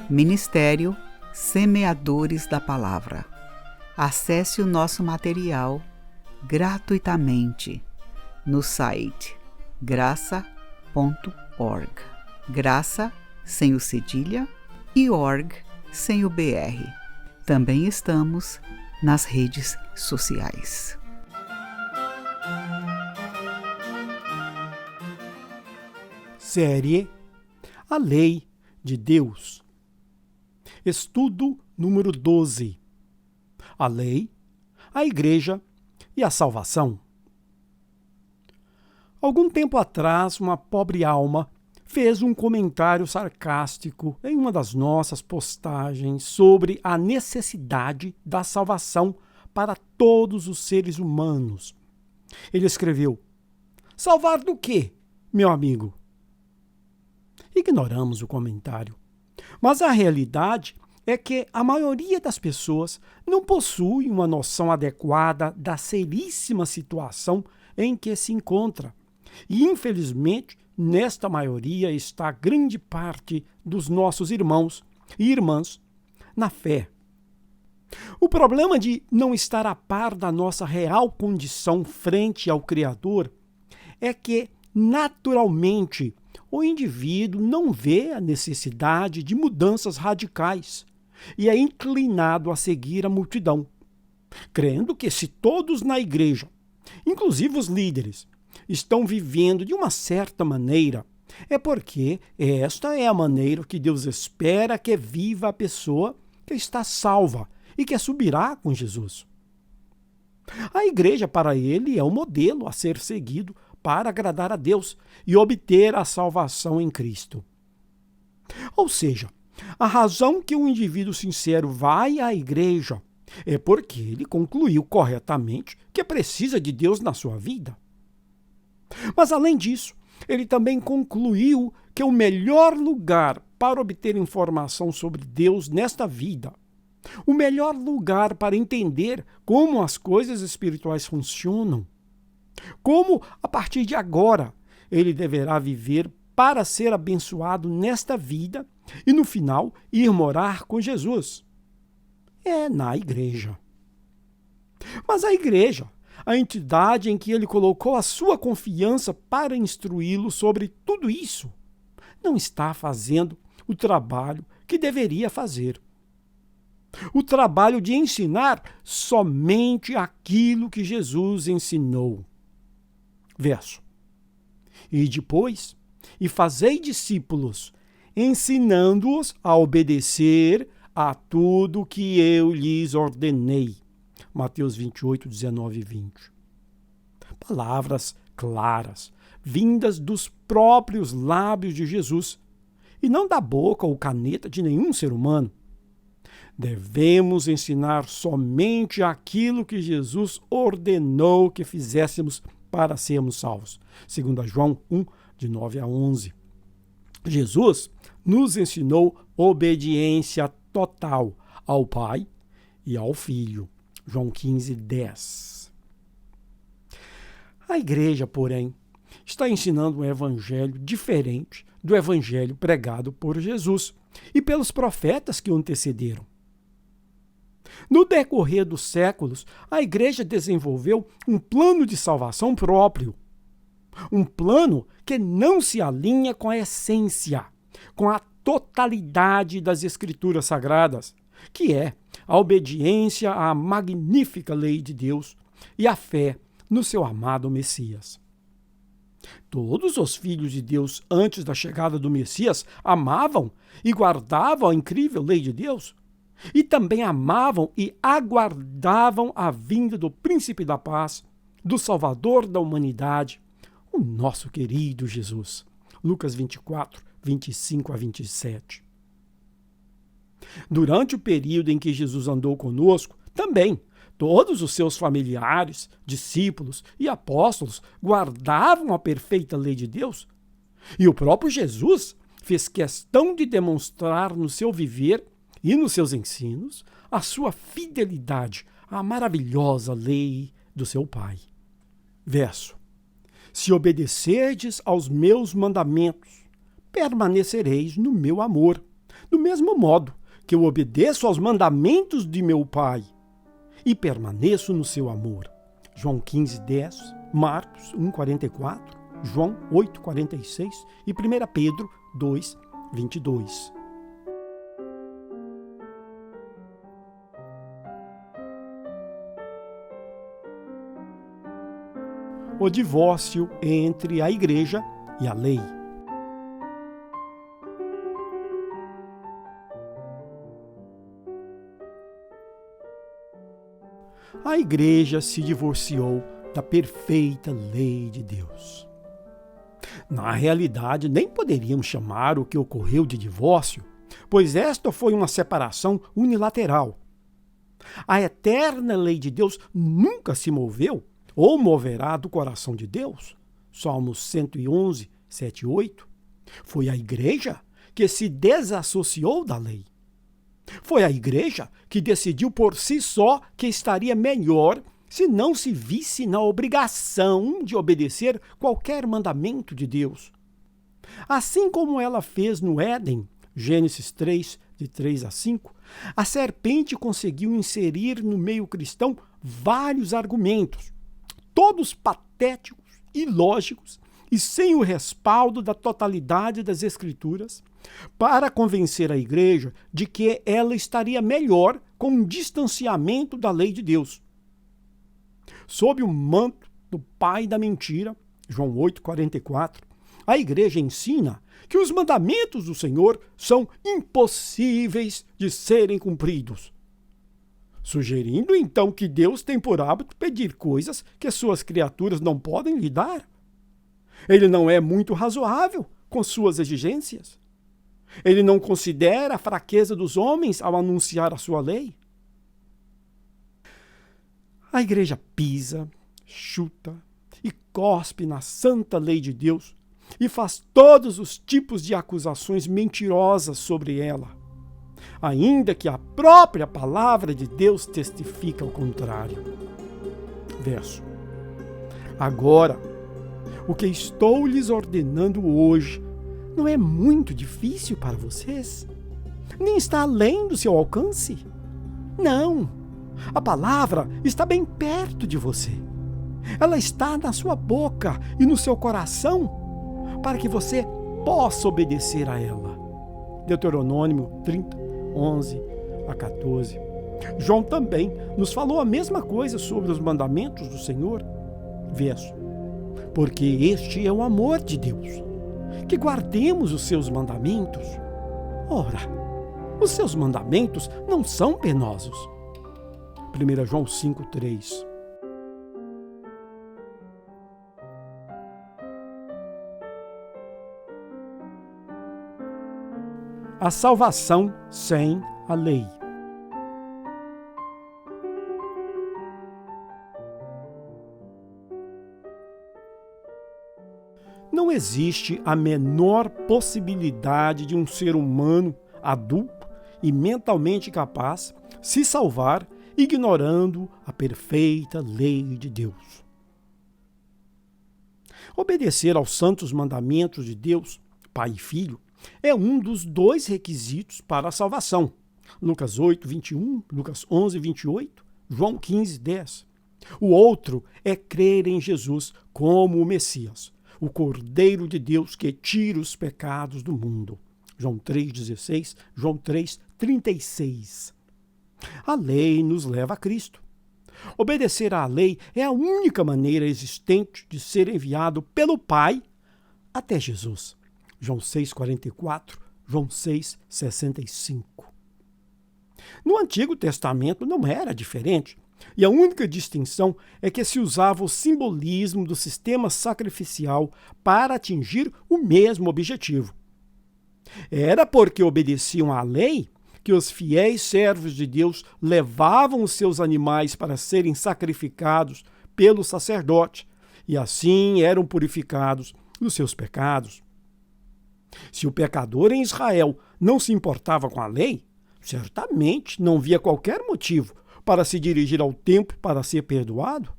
Ministério Semeadores da Palavra. Acesse o nosso material gratuitamente no site graça.org. Graça sem o cedilha e org sem o BR. Também estamos nas redes sociais. Série A Lei de Deus. Estudo número 12. A lei, a igreja e a salvação. Algum tempo atrás, uma pobre alma fez um comentário sarcástico em uma das nossas postagens sobre a necessidade da salvação para todos os seres humanos. Ele escreveu: "Salvar do quê, meu amigo?" Ignoramos o comentário, mas a realidade é que a maioria das pessoas não possui uma noção adequada da seríssima situação em que se encontra. E, infelizmente, nesta maioria está grande parte dos nossos irmãos e irmãs na fé. O problema de não estar a par da nossa real condição frente ao Criador é que, naturalmente, o indivíduo não vê a necessidade de mudanças radicais e é inclinado a seguir a multidão, crendo que se todos na igreja, inclusive os líderes, estão vivendo de uma certa maneira, é porque esta é a maneira que Deus espera que viva a pessoa que está salva e que subirá com Jesus. A igreja para ele é um modelo a ser seguido para agradar a Deus e obter a salvação em Cristo. Ou seja, a razão que um indivíduo sincero vai à igreja é porque ele concluiu corretamente que precisa de Deus na sua vida. Mas, além disso, ele também concluiu que o melhor lugar para obter informação sobre Deus nesta vida, o melhor lugar para entender como as coisas espirituais funcionam, como, a partir de agora, ele deverá viver para ser abençoado nesta vida e, no final, ir morar com Jesus, é na igreja. Mas a igreja, a entidade em que ele colocou a sua confiança para instruí-lo sobre tudo isso, não está fazendo o trabalho que deveria fazer. O trabalho de ensinar somente aquilo que Jesus ensinou. Verso. E depois, e fazei discípulos, ensinando-os a obedecer a tudo que eu lhes ordenei. Mateus 28, 19 e 20. Palavras claras, vindas dos próprios lábios de Jesus, e não da boca ou caneta de nenhum ser humano. Devemos ensinar somente aquilo que Jesus ordenou que fizéssemos para sermos salvos. 2 João 1, de 9 a 11. Jesus nos ensinou obediência total ao Pai e ao Filho. João 15, 10. A igreja, porém, está ensinando um evangelho diferente do evangelho pregado por Jesus e pelos profetas que o antecederam. No decorrer dos séculos, a igreja desenvolveu um plano de salvação próprio. Um plano que não se alinha com a essência, com a totalidade das Escrituras Sagradas, que é a obediência à magnífica lei de Deus e a fé no seu amado Messias. Todos os filhos de Deus antes da chegada do Messias amavam e guardavam a incrível lei de Deus, e também amavam e aguardavam a vinda do Príncipe da Paz, do Salvador da humanidade, o nosso querido Jesus. Lucas 24, 25 a 27. Durante o período em que Jesus andou conosco, também todos os seus familiares, discípulos e apóstolos guardavam a perfeita lei de Deus. E o próprio Jesus fez questão de demonstrar no seu viver e nos seus ensinos a sua fidelidade à maravilhosa lei do seu Pai. Verso. Se obedecerdes aos meus mandamentos, permanecereis no meu amor, Do mesmo modo que eu obedeço aos mandamentos de meu Pai e permaneço no seu amor. João 15:10, Marcos 1:44, João 8:46 e 1 Pedro 2:22. O divórcio entre a igreja e a lei. A igreja se divorciou da perfeita lei de Deus. Na realidade, nem poderíamos chamar o que ocorreu de divórcio, pois esta foi uma separação unilateral. A eterna lei de Deus nunca se moveu ou moverá do coração de Deus. Salmos 111, 7 e 8. Foi a igreja que se desassociou da lei. Foi a igreja que decidiu por si só que estaria melhor se não se visse na obrigação de obedecer qualquer mandamento de Deus. Assim como ela fez no Éden, Gênesis 3, de 3 a 5, a serpente conseguiu inserir no meio cristão vários argumentos, todos patéticos, ilógicos e sem o respaldo da totalidade das Escrituras, para convencer a igreja de que ela estaria melhor com um distanciamento da lei de Deus. Sob o manto do pai da mentira, João 8:44, a igreja ensina que os mandamentos do Senhor são impossíveis de serem cumpridos, sugerindo então que Deus tem por hábito pedir coisas que suas criaturas não podem lhe dar. Ele não é muito razoável com suas exigências. Ele não considera a fraqueza dos homens ao anunciar a sua lei. A igreja pisa, chuta e cospe na santa lei de Deus e faz todos os tipos de acusações mentirosas sobre ela, ainda que a própria palavra de Deus testifica o contrário. Verso. Agora, o que estou lhes ordenando hoje não é muito difícil para vocês? Nem está além do seu alcance? Não! A palavra está bem perto de você. Ela está na sua boca e no seu coração para que você possa obedecer a ela. Deuteronômio 30, 11 a 14. João também nos falou a mesma coisa sobre os mandamentos do Senhor. Verso. Porque este é o amor de Deus, que guardemos os seus mandamentos. Ora, os seus mandamentos não são penosos. 1 João 5:3. A salvação sem a lei. Não existe a menor possibilidade de um ser humano adulto e mentalmente capaz se salvar ignorando a perfeita lei de Deus. Obedecer aos santos mandamentos de Deus, Pai e Filho, é um dos dois requisitos para a salvação. Lucas 8:21, Lucas 11:28, João 15:10. O outro é crer em Jesus como o Messias, o Cordeiro de Deus que tira os pecados do mundo. João 3:16, João 3:36. A lei nos leva a Cristo. Obedecer à lei é a única maneira existente de ser enviado pelo Pai até Jesus. João 6:44, João 6:65. No Antigo Testamento não era diferente, e a única distinção é que se usava o simbolismo do sistema sacrificial para atingir o mesmo objetivo. Era porque obedeciam à lei que os fiéis servos de Deus levavam os seus animais para serem sacrificados pelo sacerdote, e assim eram purificados dos seus pecados. Se o pecador em Israel não se importava com a lei, certamente não via qualquer motivo para se dirigir ao templo para ser perdoado.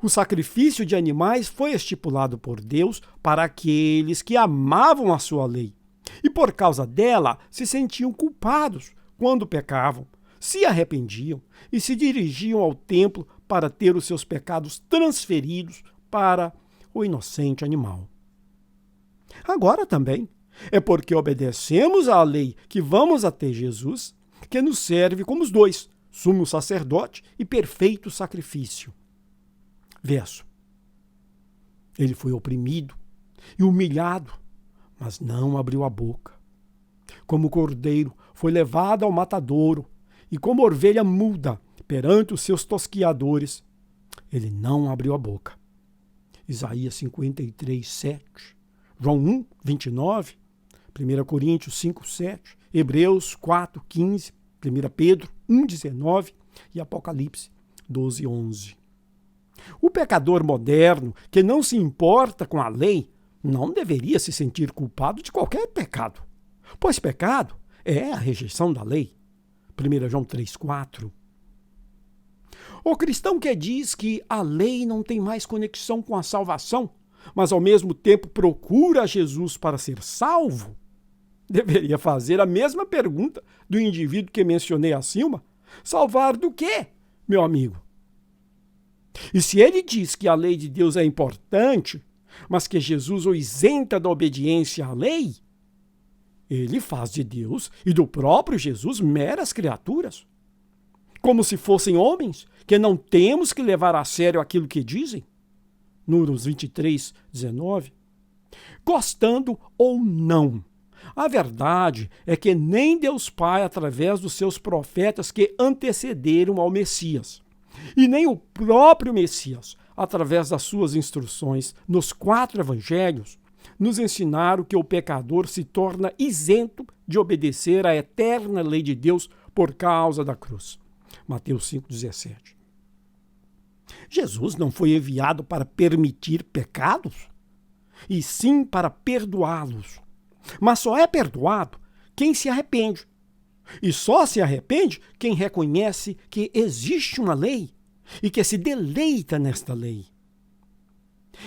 O sacrifício de animais foi estipulado por Deus para aqueles que amavam a sua lei E por causa dela se sentiam culpados quando pecavam, se arrependiam e se dirigiam ao templo para ter os seus pecados transferidos para o inocente animal. Agora também é porque obedecemos à lei que vamos até Jesus, que nos serve como os dois, sumo sacerdote e perfeito sacrifício. Verso. Ele foi oprimido e humilhado, mas não abriu a boca. Como cordeiro foi levado ao matadouro, e como ovelha muda perante os seus tosquiadores, ele não abriu a boca. Isaías 53, 7, João 1, 29, 1 Coríntios 5, 7, Hebreus 4, 15, 1 Pedro 1, 19 e Apocalipse 12, 11. O pecador moderno, que não se importa com a lei, não deveria se sentir culpado de qualquer pecado, pois pecado é a rejeição da lei. 1 João 3, 4. O cristão que diz que a lei não tem mais conexão com a salvação, mas ao mesmo tempo procura Jesus para ser salvo, deveria fazer a mesma pergunta do indivíduo que mencionei acima. Salvar do quê, meu amigo? E se ele diz que a lei de Deus é importante, mas que Jesus o isenta da obediência à lei, ele faz de Deus e do próprio Jesus meras criaturas, como se fossem homens que não temos que levar a sério aquilo que dizem. Números 23, 19. Gostando ou não, a verdade é que nem Deus Pai, através dos seus profetas que antecederam ao Messias, e nem o próprio Messias, através das suas instruções nos 4 evangelhos, nos ensinaram que o pecador se torna isento de obedecer à eterna lei de Deus por causa da cruz. Mateus 5,17. Jesus não foi enviado para permitir pecados, e sim para perdoá-los. Mas só é perdoado quem se arrepende. E só se arrepende quem reconhece que existe uma lei e que se deleita nesta lei.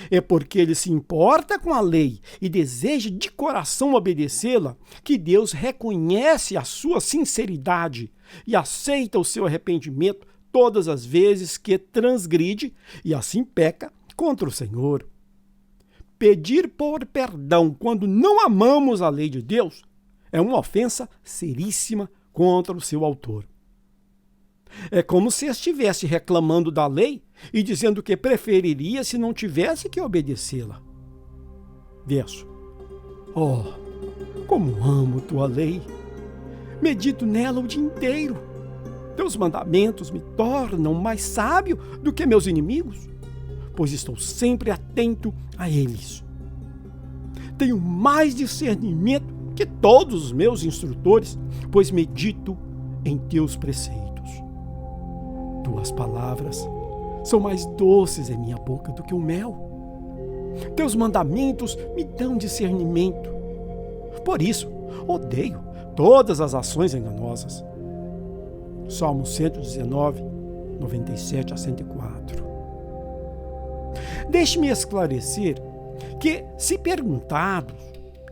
É porque ele se importa com a lei e deseja de coração obedecê-la que Deus reconhece a sua sinceridade e aceita o seu arrependimento todas as vezes que transgride e assim peca contra o Senhor. Pedir por perdão quando não amamos a lei de Deus é uma ofensa seríssima contra o seu autor. É como se estivesse reclamando da lei e dizendo que preferiria se não tivesse que obedecê-la. Verso. Oh, como amo tua lei! Medito nela o dia inteiro. Teus mandamentos me tornam mais sábio do que meus inimigos, pois estou sempre atento a eles. Tenho mais discernimento que todos os meus instrutores, pois medito em teus preceitos. Tuas palavras são mais doces em minha boca do que o mel. Teus mandamentos me dão discernimento. Por isso, odeio todas as ações enganosas. Salmo 119, 97 a 104. Deixe-me esclarecer que, se perguntados,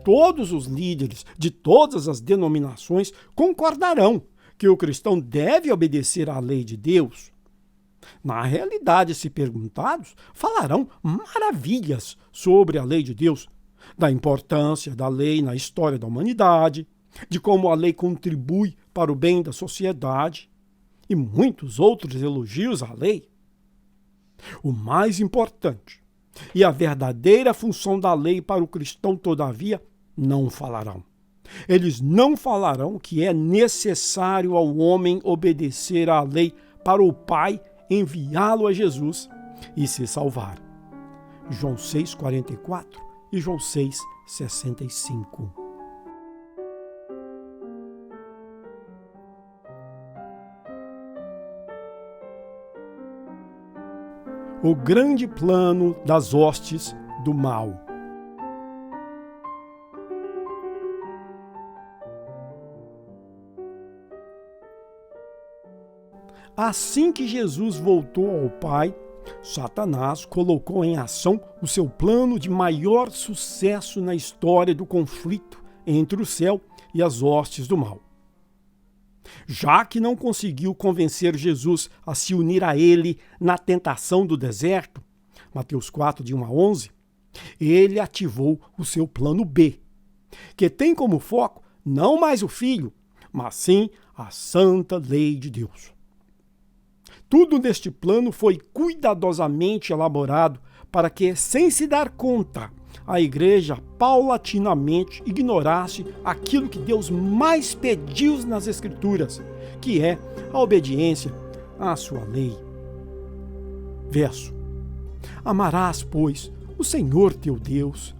todos os líderes de todas as denominações concordarão que o cristão deve obedecer à lei de Deus. Na realidade, se perguntados, falarão maravilhas sobre a lei de Deus, da importância da lei na história da humanidade, de como a lei contribui para o bem da sociedade e muitos outros elogios à lei. O mais importante e a verdadeira função da lei para o cristão, todavia, não falarão. Eles não falarão que é necessário ao homem obedecer à lei para o Pai enviá-lo a Jesus e se salvar. João 6,44 e João 6,65. O grande plano das hostes do mal. Assim que Jesus voltou ao Pai, Satanás colocou em ação o seu plano de maior sucesso na história do conflito entre o céu e as hostes do mal. Já que não conseguiu convencer Jesus a se unir a ele na tentação do deserto, Mateus 4, de 1 a 11, ele ativou o seu plano B, que tem como foco não mais o Filho, mas sim a santa lei de Deus. Tudo neste plano foi cuidadosamente elaborado para que, sem se dar conta, a igreja paulatinamente ignorasse aquilo que Deus mais pediu nas Escrituras, que é a obediência à sua lei. Verso: Amarás, pois, o Senhor teu Deus,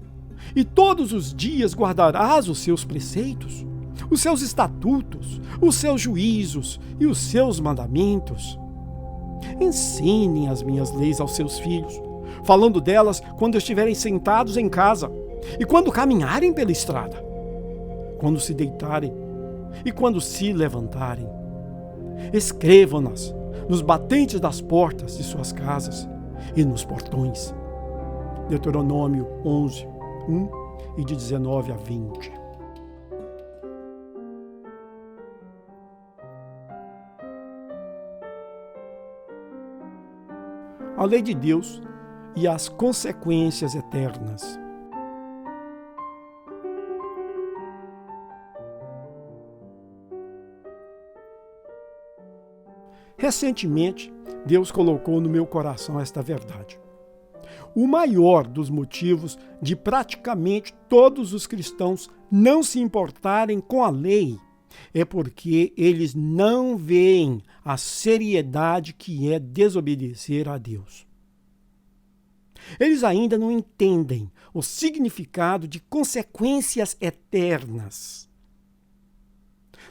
e todos os dias guardarás os seus preceitos, os seus estatutos, os seus juízos e os seus mandamentos. Ensinem as minhas leis aos seus filhos, falando delas quando estiverem sentados em casa e quando caminharem pela estrada, quando se deitarem e quando se levantarem. Escrevam-nas nos batentes das portas de suas casas e nos portões. Deuteronômio 11, 1 e de 19 a 20. A lei de Deus e as consequências eternas. Recentemente, Deus colocou no meu coração esta verdade. O maior dos motivos de praticamente todos os cristãos não se importarem com a lei é porque eles não veem a seriedade que é desobedecer a Deus. Eles ainda não entendem o significado de consequências eternas.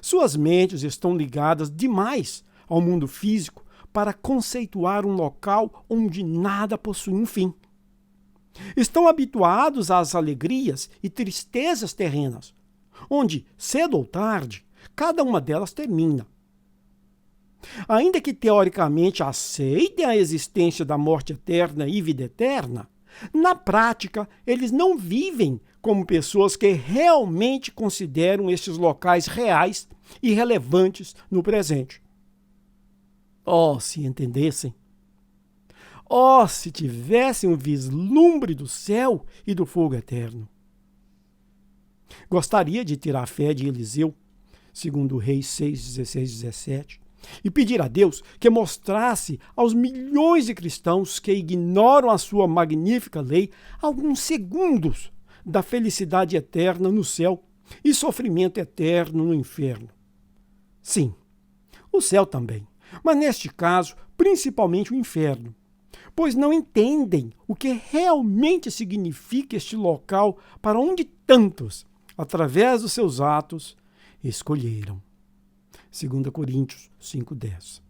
Suas mentes estão ligadas demais ao mundo físico para conceituar um local onde nada possui um fim. Estão habituados às alegrias e tristezas terrenas, onde, cedo ou tarde, cada uma delas termina. Ainda que teoricamente aceitem a existência da morte eterna e vida eterna, na prática eles não vivem como pessoas que realmente consideram estes locais reais e relevantes no presente. Oh, se entendessem! Oh, se tivessem um vislumbre do céu e do fogo eterno! Gostaria de ter a fé de Eliseu, segundo Reis 6, 16, 17, e pedir a Deus que mostrasse aos milhões de cristãos que ignoram a sua magnífica lei alguns segundos da felicidade eterna no céu e sofrimento eterno no inferno. Sim, o céu também, mas neste caso, principalmente o inferno, pois não entendem o que realmente significa este local para onde tantos, através dos seus atos, escolheram. 2 Coríntios 5:10.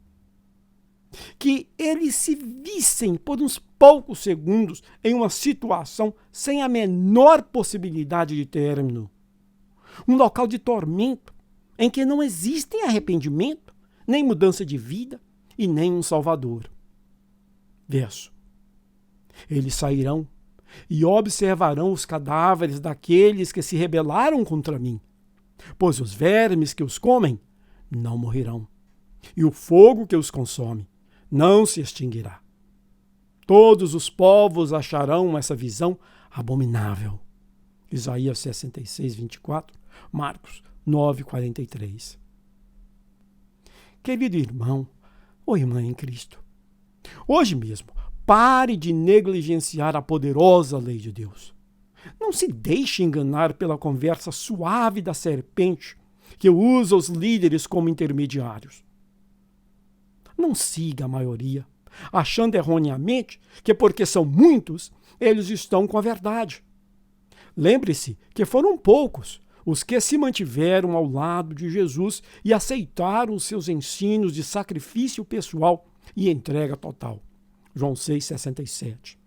Que eles se vissem por uns poucos segundos em uma situação sem a menor possibilidade de término. Um local de tormento em que não existem arrependimento, nem mudança de vida e nem um Salvador. Verso: Eles sairão e observarão os cadáveres daqueles que se rebelaram contra mim, pois os vermes que os comem não morrerão, e o fogo que os consome não se extinguirá. Todos os povos acharão essa visão abominável. Isaías 66, 24, Marcos 9, 43. Querido irmão ou irmã em Cristo, hoje mesmo, pare de negligenciar a poderosa lei de Deus. Não se deixe enganar pela conversa suave da serpente que usa os líderes como intermediários. Não siga a maioria, achando erroneamente que porque são muitos, eles estão com a verdade. Lembre-se que foram poucos os que se mantiveram ao lado de Jesus e aceitaram os seus ensinos de sacrifício pessoal e entrega total. João 6,67.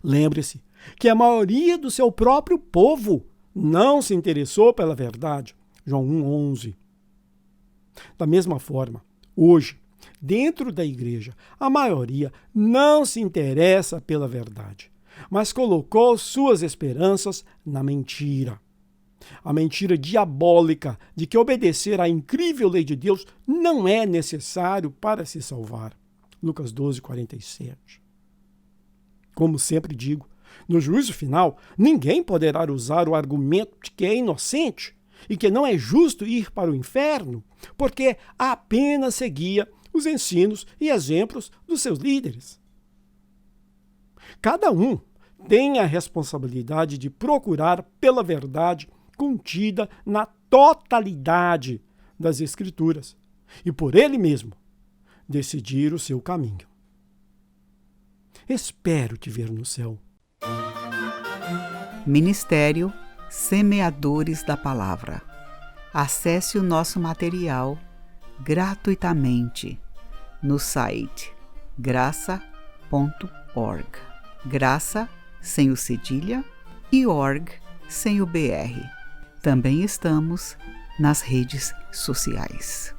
Lembre-se que a maioria do seu próprio povo não se interessou pela verdade. João 1,11. Da mesma forma, hoje, dentro da igreja, a maioria não se interessa pela verdade, mas colocou suas esperanças na mentira. A mentira diabólica de que obedecer à incrível lei de Deus não é necessário para se salvar. Lucas 12:47. Como sempre digo, no juízo final, ninguém poderá usar o argumento de que é inocente e que não é justo ir para o inferno, porque apenas seguia os ensinos e exemplos dos seus líderes. Cada um tem a responsabilidade de procurar pela verdade contida na totalidade das Escrituras e por ele mesmo decidir o seu caminho. Espero te ver no céu. Ministério Semeadores da Palavra. Acesse o nosso material gratuitamente no site graça.org. Graça sem o cedilha e org sem o BR. Também estamos nas redes sociais.